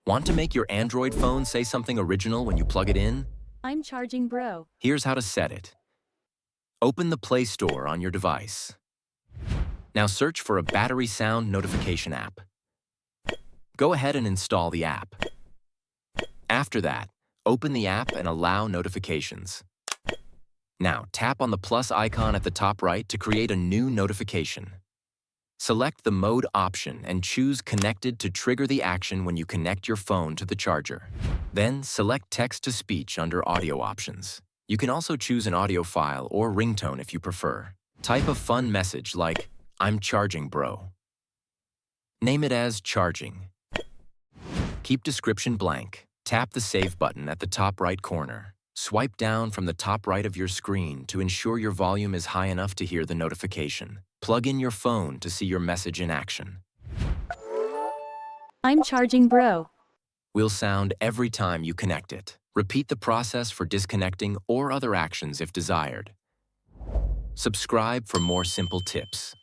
Want to make your Android phone say something original when you plug it in? I'm charging bro. Here's how to set it. Open the Play Store on your device. Now search for a battery sound notification app. Go ahead and install the app. After that, open the app and allow notifications. Now tap on the plus icon at the top right to create a new notification. Select the mode option and choose Connected to trigger the action when you connect your phone to the charger. Then select Text-to-Speech under Audio options. You can also choose an audio file or ringtone if you prefer. Type a fun message like, "I'm charging, bro." Name it as Charging. Keep description blank. Tap the Save button at the top right corner. Swipe down from the top right of your screen to ensure your volume is high enough to hear the notification. Plug in your phone to see your message in action. I'm charging bro. Will sound every time you connect it. Repeat the process for disconnecting or other actions if desired. Subscribe for more simple tips.